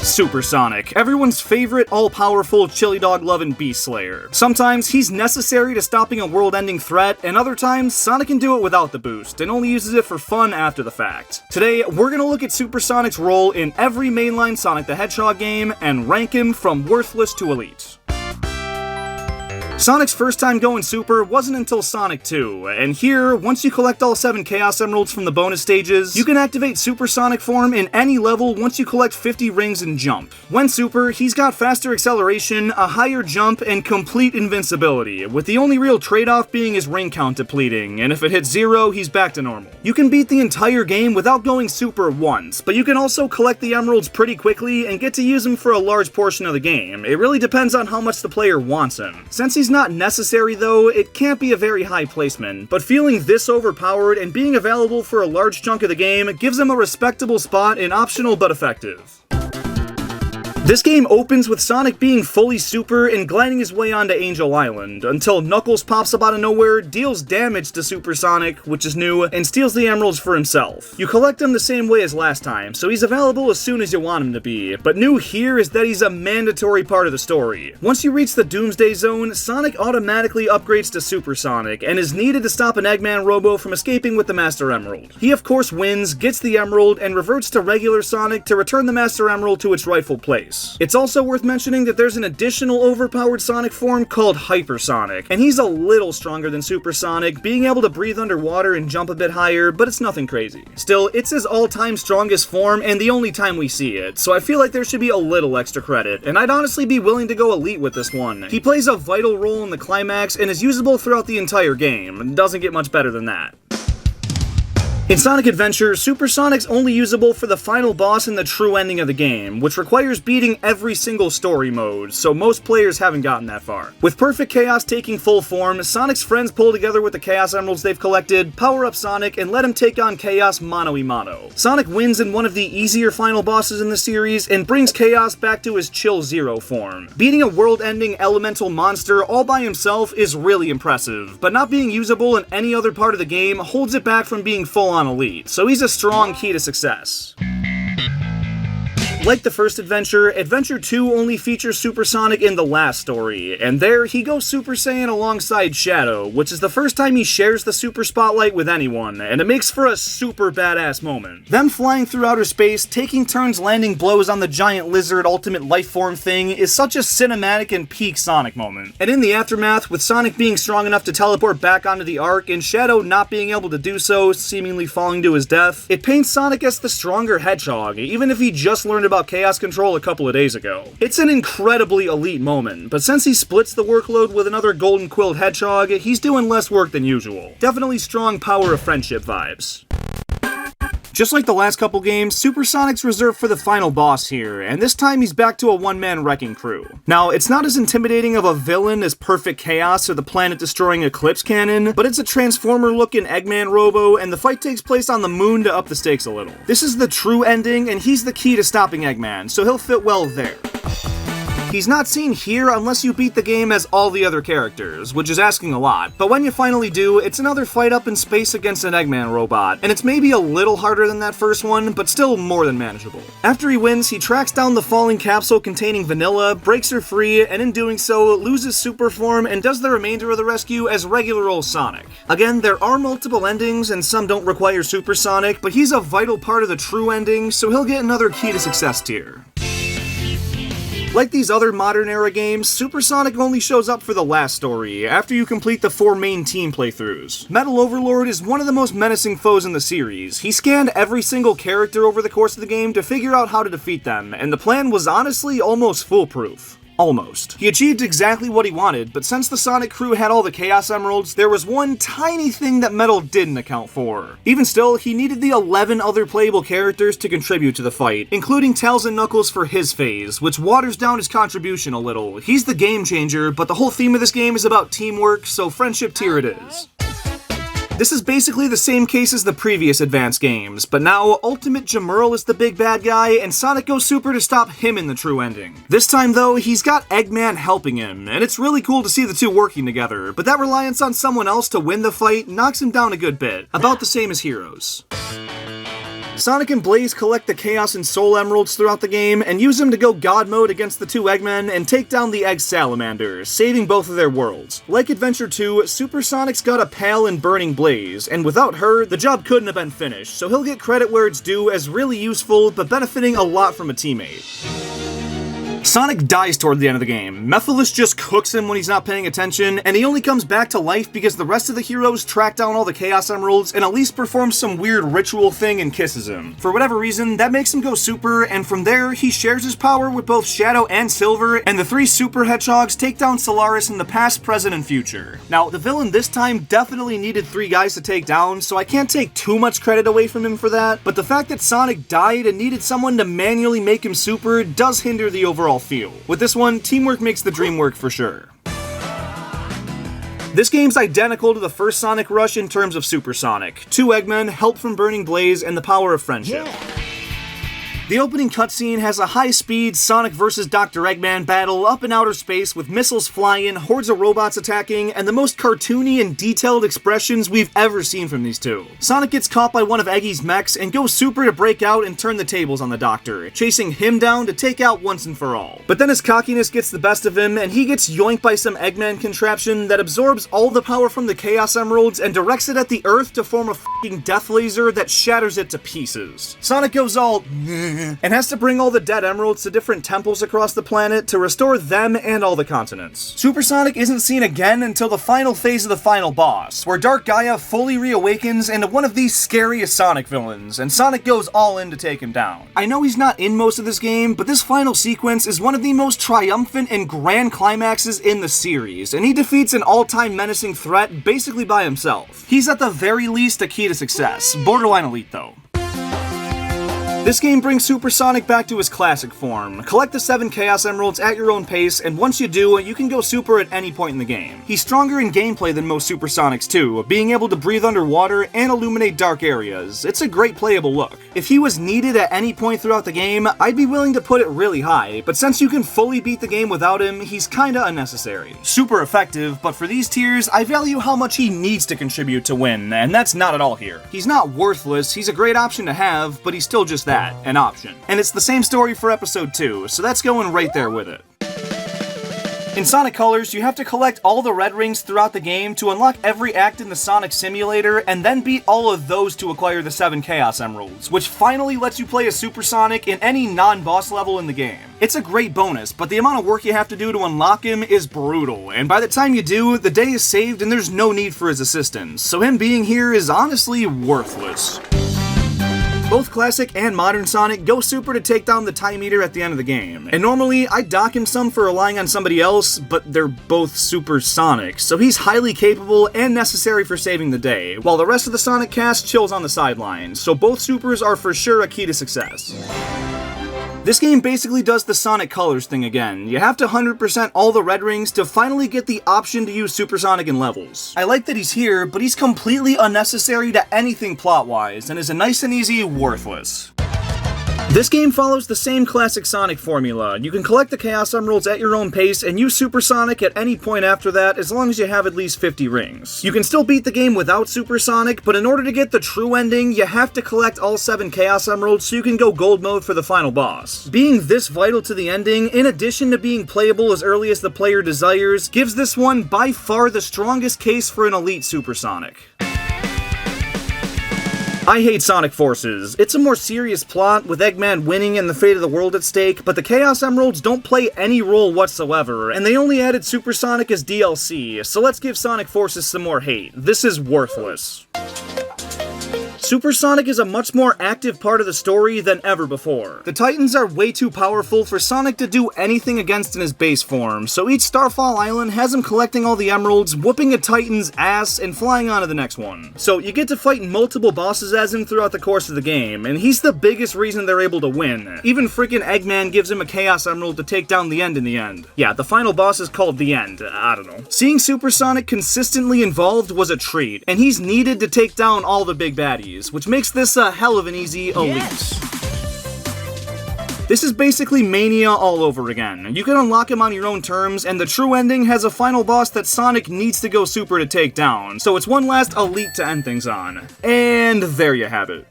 Super Sonic, everyone's favorite all-powerful chili dog loving beast slayer. Sometimes he's necessary to stopping a world-ending threat, and other times Sonic can do it without the boost, and only uses it for fun after the fact. Today, we're gonna look at Super Sonic's role in every mainline Sonic the Hedgehog game, and rank him from worthless to elite. Sonic's first time going Super wasn't until Sonic 2, and here, once you collect all 7 Chaos Emeralds from the bonus stages, you can activate Super Sonic form in any level once you collect 50 rings and jump. When Super, he's got faster acceleration, a higher jump, and complete invincibility, with the only real trade-off being his ring count depleting, and if it hits 0, he's back to normal. You can beat the entire game without going Super once, but you can also collect the Emeralds pretty quickly and get to use them for a large portion of the game. It really depends on how much the player wants him. Since he's not necessary though, it can't be a very high placement, but feeling this overpowered and being available for a large chunk of the game gives him a respectable spot and optional but effective. This game opens with Sonic being fully super and gliding his way onto Angel Island, until Knuckles pops up out of nowhere, deals damage to Super Sonic, which is new, and steals the emeralds for himself. You collect him the same way as last time, so he's available as soon as you want him to be, but new here is that he's a mandatory part of the story. Once you reach the Doomsday Zone, Sonic automatically upgrades to Super Sonic, and is needed to stop an Eggman Robo from escaping with the Master Emerald. He of course wins, gets the Emerald, and reverts to regular Sonic to return the Master Emerald to its rightful place. It's also worth mentioning that there's an additional overpowered Sonic form called Hyper Sonic, and he's a little stronger than Super Sonic, being able to breathe underwater and jump a bit higher, but it's nothing crazy. Still, it's his all-time strongest form and the only time we see it, so I feel like there should be a little extra credit, and I'd honestly be willing to go elite with this one. He plays a vital role in the climax and is usable throughout the entire game. Doesn't get much better than that. In Sonic Adventure, Super Sonic's only usable for the final boss and the true ending of the game, which requires beating every single story mode, so most players haven't gotten that far. With Perfect Chaos taking full form, Sonic's friends pull together with the Chaos Emeralds they've collected, power up Sonic, and let him take on Chaos mano a mano. Sonic wins in one of the easier final bosses in the series, and brings Chaos back to his Chill Zero form. Beating a world-ending elemental monster all by himself is really impressive, but not being usable in any other part of the game holds it back from being full-on elite, so he's a strong key to success. Like the first adventure, Adventure 2 only features Super Sonic in the last story, and there he goes Super Saiyan alongside Shadow, which is the first time he shares the Super Spotlight with anyone, and it makes for a super badass moment. Them flying through outer space, taking turns landing blows on the giant lizard ultimate life form thing is such a cinematic and peak Sonic moment. And in the aftermath, with Sonic being strong enough to teleport back onto the Ark and Shadow not being able to do so, seemingly falling to his death, it paints Sonic as the stronger hedgehog, even if he just learned about Chaos Control a couple of days ago. It's an incredibly elite moment, but since he splits the workload with another golden quilled hedgehog, he's doing less work than usual. Definitely strong power of friendship vibes. Just like the last couple games, Super Sonic's reserved for the final boss here, and this time he's back to a one-man wrecking crew. Now, it's not as intimidating of a villain as Perfect Chaos or the planet-destroying Eclipse Cannon, but it's a Transformer-looking Eggman Robo, and the fight takes place on the moon to up the stakes a little. This is the true ending, and he's the key to stopping Eggman, so he'll fit well there. He's not seen here unless you beat the game as all the other characters, which is asking a lot, but when you finally do, it's another fight up in space against an Eggman robot, and it's maybe a little harder than that first one, but still more than manageable. After he wins, he tracks down the falling capsule containing Vanilla, breaks her free, and in doing so, loses super form and does the remainder of the rescue as regular old Sonic. Again, there are multiple endings, and some don't require Super Sonic, but he's a vital part of the true ending, so he'll get another key to success tier. Like these other modern era games, Super Sonic only shows up for the last story, after you complete the 4 main team playthroughs. Metal Overlord is one of the most menacing foes in the series. He scanned every single character over the course of the game to figure out how to defeat them, and the plan was honestly almost foolproof. Almost. He achieved exactly what he wanted, but since the Sonic crew had all the Chaos Emeralds, there was one tiny thing that Metal didn't account for. Even still, he needed the 11 other playable characters to contribute to the fight, including Tails and Knuckles for his phase, which waters down his contribution a little. He's the game changer, but the whole theme of this game is about teamwork, so friendship tier it is. This is basically the same case as the previous Advance games, but now Ultimate Jamurl is the big bad guy, and Sonic goes super to stop him in the true ending. This time though, he's got Eggman helping him, and it's really cool to see the two working together, but that reliance on someone else to win the fight knocks him down a good bit, about the same as Heroes. Sonic and Blaze collect the Chaos and Soul Emeralds throughout the game, and use them to go God Mode against the two Eggmen and take down the Egg Salamanders, saving both of their worlds. Like Adventure 2, Super Sonic's got a pal in Burning Blaze, and without her, the job couldn't have been finished, so he'll get credit where it's due as really useful, but benefiting a lot from a teammate. Sonic dies toward the end of the game. Mephiles just cooks him when he's not paying attention, and he only comes back to life because the rest of the heroes track down all the Chaos Emeralds and at least perform some weird ritual thing and kisses him. For whatever reason, that makes him go Super, and from there, he shares his power with both Shadow and Silver, and the three Super Hedgehogs take down Solaris in the past, present, and future. Now, the villain this time definitely needed 3 guys to take down, so I can't take too much credit away from him for that, but the fact that Sonic died and needed someone to manually make him Super does hinder the overall feel. With this one, teamwork makes the dream work for sure. This game's identical to the first Sonic Rush in terms of Super Sonic. 2 Eggmen, help from Burning Blaze, and the power of friendship. The opening cutscene has a high-speed Sonic vs. Dr. Eggman battle up in outer space with missiles flying, hordes of robots attacking, and the most cartoony and detailed expressions we've ever seen from these two. Sonic gets caught by one of Eggy's mechs and goes Super to break out and turn the tables on the Doctor, chasing him down to take out once and for all. But then his cockiness gets the best of him, and he gets yoinked by some Eggman contraption that absorbs all the power from the Chaos Emeralds and directs it at the Earth to form a f***ing death laser that shatters it to pieces. Sonic goes all and has to bring all the dead emeralds to different temples across the planet to restore them and all the continents. Super Sonic isn't seen again until the final phase of the final boss, where Dark Gaia fully reawakens into one of the scariest Sonic villains, and Sonic goes all in to take him down. I know he's not in most of this game, but this final sequence is one of the most triumphant and grand climaxes in the series, and he defeats an all-time menacing threat basically by himself. He's at the very least a key to success, borderline elite though. This game brings Super Sonic back to his classic form. Collect the 7 Chaos Emeralds at your own pace, and once you do, you can go Super at any point in the game. He's stronger in gameplay than most Super Sonics too, being able to breathe underwater and illuminate dark areas. It's a great playable look. If he was needed at any point throughout the game, I'd be willing to put it really high, but since you can fully beat the game without him, he's kinda unnecessary. Super effective, but for these tiers, I value how much he needs to contribute to win, and that's not at all here. He's not worthless, he's a great option to have, but he's still just that, an option. And it's the same story for episode 2, so that's going right there with it. In Sonic Colors, you have to collect all the red rings throughout the game to unlock every act in the Sonic Simulator, and then beat all of those to acquire the 7 Chaos Emeralds, which finally lets you play as Super Sonic in any non-boss level in the game. It's a great bonus, but the amount of work you have to do to unlock him is brutal, and by the time you do, the day is saved and there's no need for his assistance, so him being here is honestly worthless. Both classic and modern Sonic go Super to take down the Time Eater at the end of the game, and normally I'd dock him some for relying on somebody else, but they're both Super Sonic, so he's highly capable and necessary for saving the day, while the rest of the Sonic cast chills on the sidelines, so both Supers are for sure a key to success. This game basically does the Sonic Colors thing again. You have to 100% all the red rings to finally get the option to use Super Sonic in levels. I like that he's here, but he's completely unnecessary to anything plot-wise, and is a nice and easy worthless. This game follows the same classic Sonic formula. You can collect the Chaos Emeralds at your own pace and use Super Sonic at any point after that as long as you have at least 50 rings. You can still beat the game without Super Sonic, but in order to get the true ending, you have to collect all 7 Chaos Emeralds so you can go Gold Mode for the final boss. Being this vital to the ending, in addition to being playable as early as the player desires, gives this one by far the strongest case for an elite Super Sonic. I hate Sonic Forces. It's a more serious plot, with Eggman winning and the fate of the world at stake, but the Chaos Emeralds don't play any role whatsoever, and they only added Super Sonic as DLC, so let's give Sonic Forces some more hate. This is worthless. Super Sonic is a much more active part of the story than ever before. The Titans are way too powerful for Sonic to do anything against in his base form, so each Starfall Island has him collecting all the emeralds, whooping a Titan's ass, and flying on to the next one. So you get to fight multiple bosses as him throughout the course of the game, and he's the biggest reason they're able to win. Even freaking Eggman gives him a Chaos Emerald to take down the End in the end. Yeah, the final boss is called the End, I don't know. Seeing Super Sonic consistently involved was a treat, and he's needed to take down all the big baddies, which makes this a hell of an easy elite. Yes. This is basically Mania all over again. You can unlock him on your own terms, and the true ending has a final boss that Sonic needs to go Super to take down, so it's one last elite to end things on. And there you have it.